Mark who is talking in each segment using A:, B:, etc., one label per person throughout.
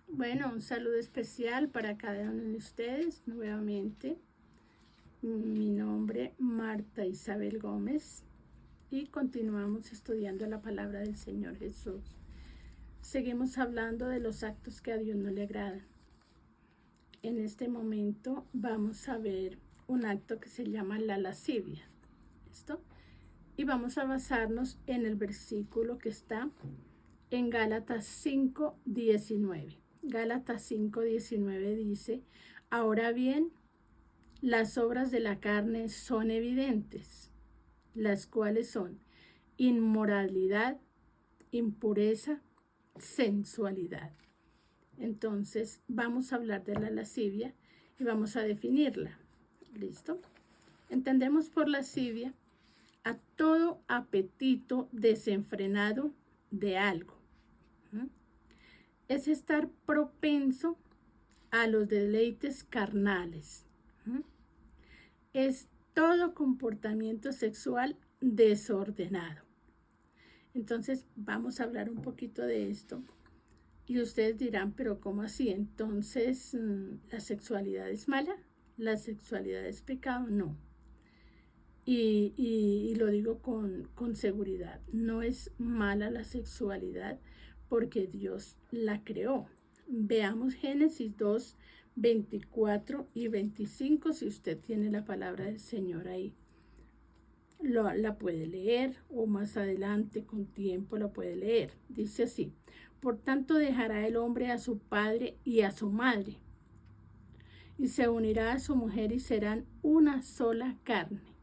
A: Bueno, un saludo especial para cada uno de ustedes nuevamente. Mi nombre Marta Isabel Gómez y continuamos estudiando la palabra del Señor Jesús. Seguimos hablando de los actos que a Dios no le agradan. En este momento vamos a ver un acto que se llama la lascivia. ¿Listo? Y vamos a basarnos en el versículo que está en Gálatas 5:19. Gálatas 5:19 dice: ahora bien, las obras de la carne son evidentes, las cuales son inmoralidad, impureza, sensualidad. Entonces vamos a hablar de la lascivia y vamos a definirla. ¿Listo? Entendemos por lascivia a todo apetito desenfrenado de algo. Es estar propenso a los deleites carnales. Es todo comportamiento sexual desordenado. Entonces vamos a hablar un poquito de esto. Y ustedes dirán, pero ¿cómo así? Entonces, ¿la sexualidad es mala? ¿La sexualidad es pecado? No. Y lo digo con seguridad. No es mala la sexualidad porque Dios la creó. Veamos Génesis 2, 24 y 25, si usted tiene la palabra del Señor ahí. La puede leer o más adelante con tiempo la puede leer. Dice así: por tanto dejará el hombre a su padre y a su madre, y se unirá a su mujer y serán una sola carne.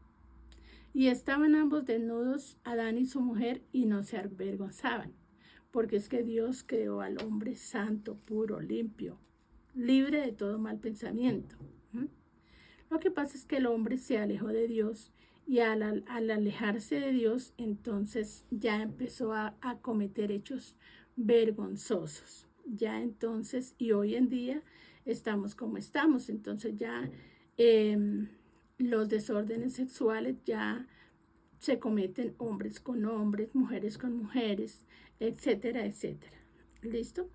A: Y estaban ambos desnudos, Adán y su mujer, y no se avergonzaban, porque es que Dios creó al hombre santo, puro, limpio, libre de todo mal pensamiento. Lo que pasa es que el hombre se alejó de Dios y al alejarse de Dios, entonces ya empezó a cometer hechos vergonzosos. Ya entonces, y hoy en día estamos como estamos, entonces ya los desórdenes sexuales ya se cometen hombres con hombres, mujeres con mujeres, etcétera, etcétera. ¿Listo?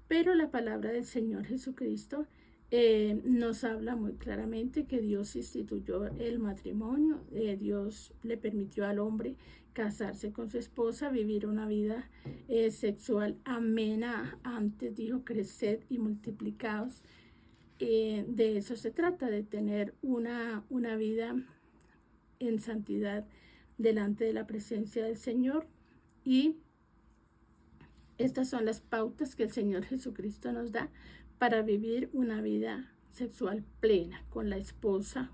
A: Pero la palabra del Señor Jesucristo nos habla muy claramente que Dios instituyó el matrimonio. Dios le permitió al hombre casarse con su esposa, vivir una vida sexual amena. Antes dijo: creced y multiplicaos. De eso se trata, de tener una vida en santidad delante de la presencia del Señor. Y estas son las pautas que el Señor Jesucristo nos da para vivir una vida sexual plena con la esposa,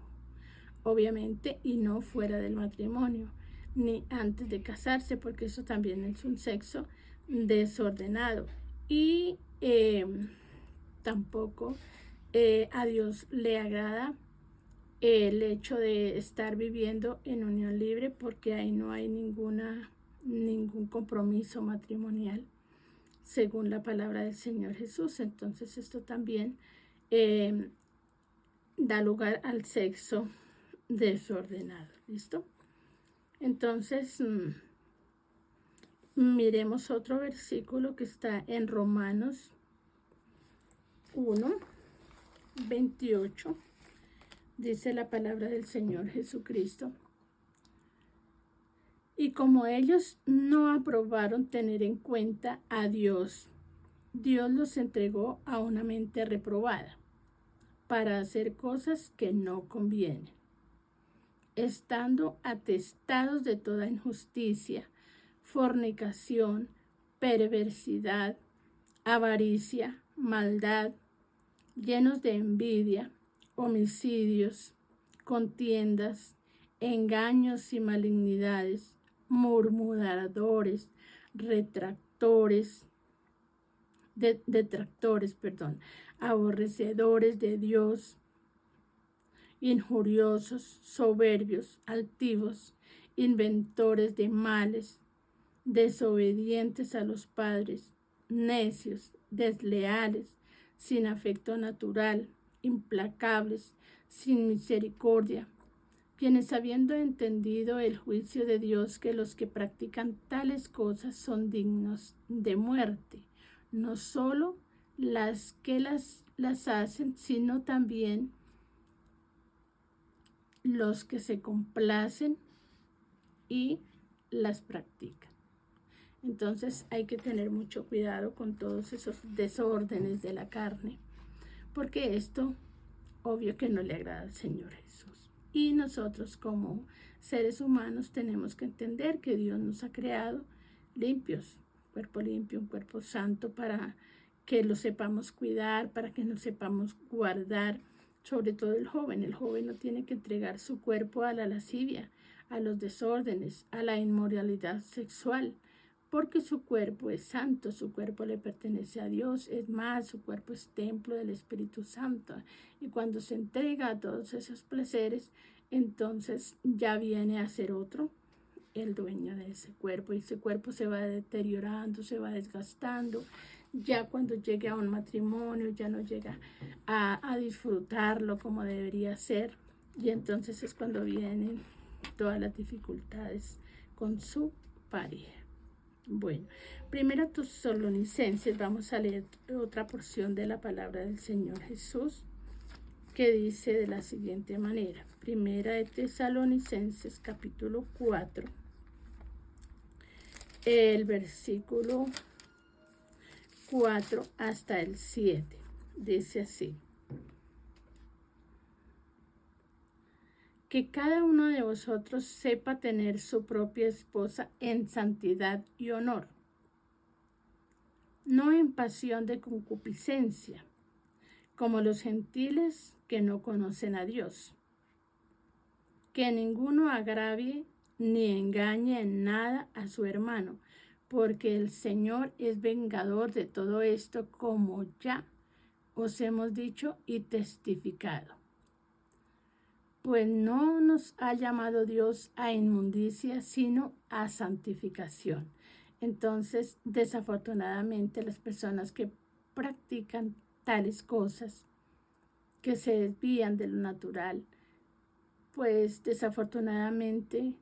A: obviamente, y no fuera del matrimonio, ni antes de casarse, porque eso también es un sexo desordenado. Y tampoco a Dios le agrada el hecho de estar viviendo en unión libre, porque ahí no hay ningún compromiso matrimonial según la palabra del Señor Jesús. Entonces esto también da lugar al sexo desordenado. ¿Listo? Entonces miremos otro versículo que está en Romanos 1, 28. Dice la palabra del Señor Jesucristo: y como ellos no aprobaron tener en cuenta a Dios, Dios los entregó a una mente reprobada para hacer cosas que no convienen, estando atestados de toda injusticia, fornicación, perversidad, avaricia, maldad, llenos de envidia, homicidios, contiendas, engaños y malignidades, murmuradores, detractores, aborrecedores de Dios, injuriosos, soberbios, altivos, inventores de males, desobedientes a los padres, necios, desleales, sin afecto natural, implacables, sin misericordia, quienes, habiendo entendido el juicio de Dios, que los que practican tales cosas son dignos de muerte, no solo las que las hacen, sino también los que se complacen y las practican. Entonces hay que tener mucho cuidado con todos esos desórdenes de la carne, porque esto obvio que no le agrada al Señor Jesús. Y nosotros como seres humanos tenemos que entender que Dios nos ha creado limpios, un cuerpo limpio, un cuerpo santo, para que lo sepamos cuidar, para que nos sepamos guardar, sobre todo el joven. El joven no tiene que entregar su cuerpo a la lascivia, a los desórdenes, a la inmoralidad sexual, porque su cuerpo es santo, su cuerpo le pertenece a Dios, es más, su cuerpo es templo del Espíritu Santo, y cuando se entrega a todos esos placeres, entonces ya viene a ser otro el dueño de ese cuerpo, y ese cuerpo se va deteriorando, se va desgastando. Ya cuando llegue a un matrimonio ya no llega a disfrutarlo como debería ser, y entonces es cuando vienen todas las dificultades con su pareja. Bueno, primero Tesalonicenses, vamos a leer otra porción de la palabra del Señor Jesús, que dice de la siguiente manera. Primera de Tesalonicenses, capítulo 4, el versículo 4 hasta el 7. Dice así: que cada uno de vosotros sepa tener su propia esposa en santidad y honor, no en pasión de concupiscencia, como los gentiles que no conocen a Dios. Que ninguno agravie ni engañe en nada a su hermano, porque el Señor es vengador de todo esto, como ya os hemos dicho y testificado. Pues no nos ha llamado Dios a inmundicia, sino a santificación. Entonces, desafortunadamente, las personas que practican tales cosas, que se desvían de lo natural, pues desafortunadamente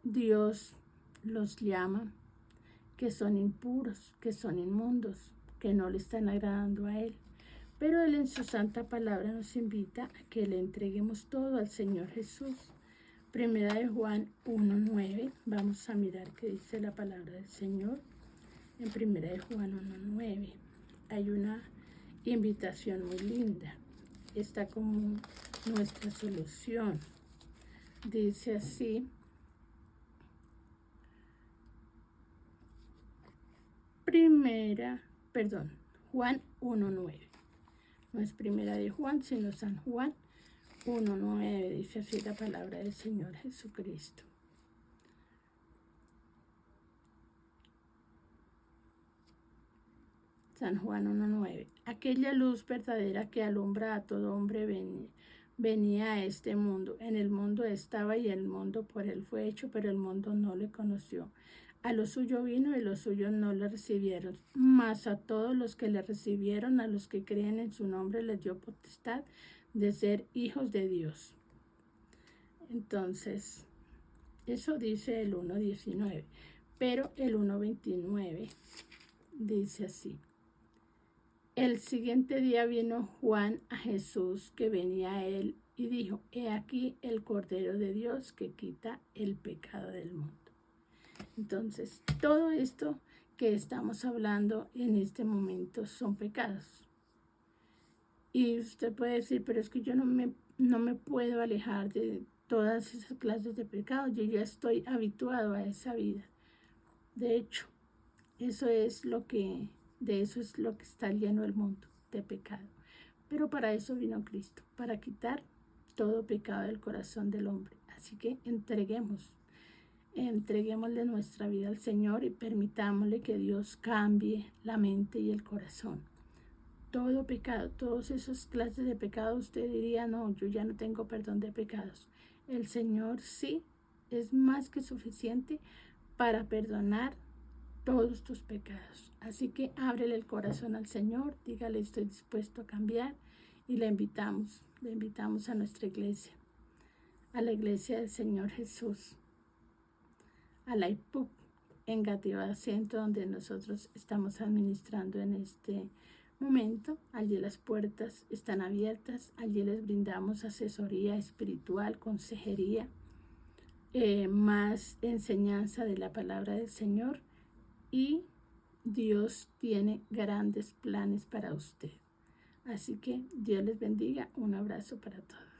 A: Dios los llama que son impuros, que son inmundos, que no le están agradando a Él. Pero Él en su santa palabra nos invita a que le entreguemos todo al Señor Jesús. Primera de Juan 1:9, vamos a mirar qué dice la palabra del Señor. En Primera de Juan 1:9 hay una invitación muy linda. Está como nuestra solución. Dice así: Juan 1:9. No es Primera de Juan, sino San Juan 1:9. Dice así la palabra del Señor Jesucristo. San Juan 1:9. Aquella luz verdadera que alumbra a todo hombre venía a este mundo. En el mundo estaba y el mundo por él fue hecho, pero el mundo no le conoció. A lo suyo vino y los suyos no le recibieron. Mas a todos los que le recibieron, a los que creen en su nombre, les dio potestad de ser hijos de Dios. Entonces, eso dice el 1:19. Pero el 1:29 dice así: el siguiente día vino Juan a Jesús, que venía a él, y dijo: he aquí el Cordero de Dios que quita el pecado del mundo. Entonces, todo esto que estamos hablando en este momento son pecados. Y usted puede decir: pero es que yo no me puedo alejar de todas esas clases de pecados, yo ya estoy habituado a esa vida. De hecho, de eso es lo que está lleno el mundo, de pecado. Pero para eso vino Cristo, para quitar todo pecado del corazón del hombre. Así que entreguémosle nuestra vida al Señor y permitámosle que Dios cambie la mente y el corazón. Todo pecado, todas esas clases de pecado, usted diría: no, yo ya no tengo perdón de pecados. El Señor sí es más que suficiente para perdonar todos tus pecados. Así que ábrele el corazón al Señor, dígale: estoy dispuesto a cambiar, y le invitamos a nuestra iglesia, a la iglesia del Señor Jesús, a la IPUC en Gativá Centro, donde nosotros estamos administrando en este momento. Allí las puertas están abiertas. Allí les brindamos asesoría espiritual, consejería, más enseñanza de la palabra del Señor, y Dios tiene grandes planes para usted. Así que Dios les bendiga. Un abrazo para todos.